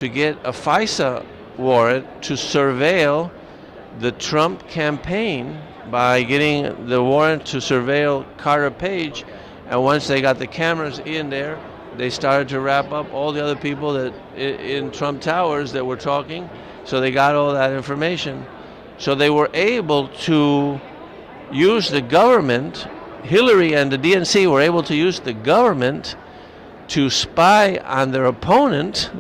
to get a FISA warrant to surveil the Trump campaign by getting the warrant to surveil Carter Page. And once they got the cameras in there, they started to wrap up all the other people that in Trump Towers that were talking. So they got all that information. So they were able to use the government. Hillary and the DNC were able to use the government to spy on their opponent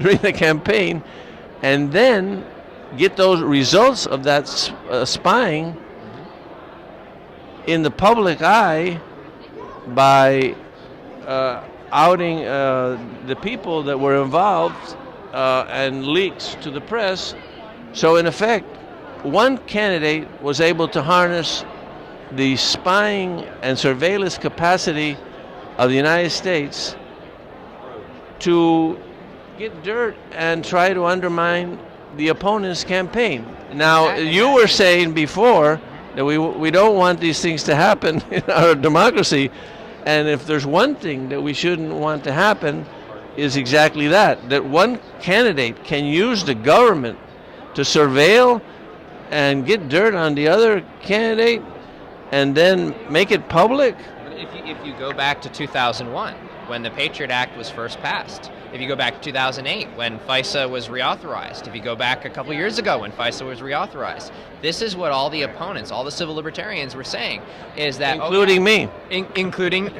during the campaign, and then get those results of that spying in the public eye by outing the people that were involved and leaks to the press. So in effect, one candidate was able to harness the spying and surveillance capacity of the United States to get dirt and try to undermine the opponent's campaign. Now, you were saying before that we don't want these things to happen in our democracy, and if there's one thing that we shouldn't want to happen is exactly that one candidate can use the government to surveil and get dirt on the other candidate and then make it public. If you go back to 2001, when the Patriot Act was first passed, if you go back to 2008, when FISA was reauthorized, if you go back a couple years ago when FISA was reauthorized, this is what all the opponents, all the civil libertarians were saying, is that... Including me. Including,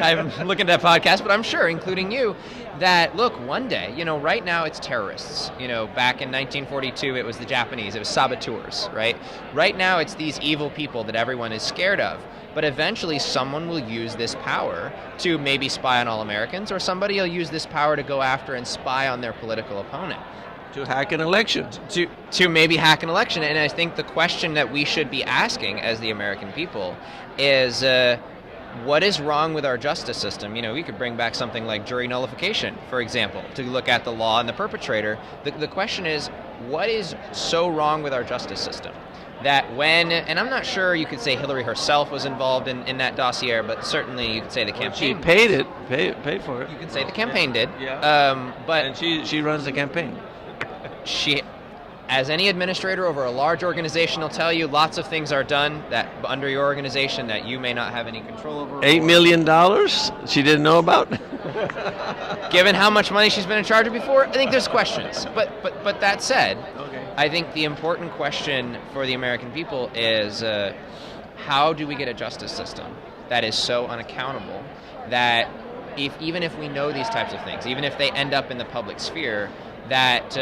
I'm looking at that podcast, but I'm sure, including you, that, look, one day, right now it's terrorists. Back in 1942, it was the Japanese, it was saboteurs, right? Right now it's these evil people that everyone is scared of. But eventually someone will use this power to maybe spy on all Americans, or somebody will use this power to go after and spy on their political opponent. To hack an election. To maybe hack an election. And I think the question that we should be asking as the American people is, what is wrong with our justice system? We could bring back something like jury nullification, for example, to look at the law and the perpetrator. The question is, what is so wrong with our justice system? That and I'm not sure you could say Hillary herself was involved in that dossier, but certainly you could say the campaign. She paid for it. You could say the campaign did. Yeah. But and she runs the campaign. She, as any administrator over a large organization will tell you, lots of things are done that under your organization that you may not have any control over. $8 million she didn't know about? Given how much money she's been in charge of before, I think there's questions. But that said, okay. I think the important question for the American people is how do we get a justice system that is so unaccountable that even if we know these types of things, even if they end up in the public sphere, that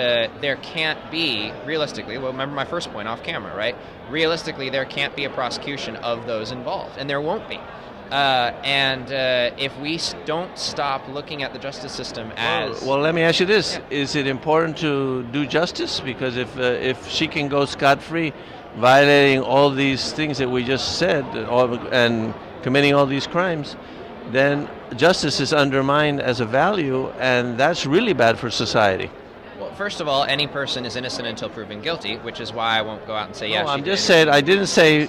there can't be, realistically, well, remember my first point off camera, right? Realistically, there can't be a prosecution of those involved, and there won't be. If we don't stop looking at the justice system as... Well, let me ask you this. Yeah. Is it important to do justice? Because if she can go scot-free violating all these things that we just said and committing all these crimes, then justice is undermined as a value, and that's really bad for society. Well, first of all, any person is innocent until proven guilty, which is why I won't go out and say yes. No, I'm just saying, I didn't say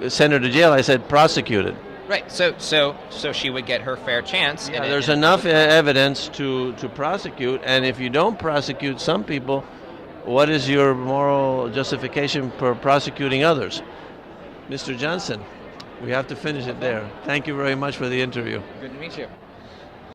send her to jail, I said prosecuted. Right, so she would get her fair chance. Yeah, there's enough evidence to prosecute, and if you don't prosecute some people, what is your moral justification for prosecuting others? Mr. Johnson, we have to finish it there. Thank you very much for the interview. Good to meet you.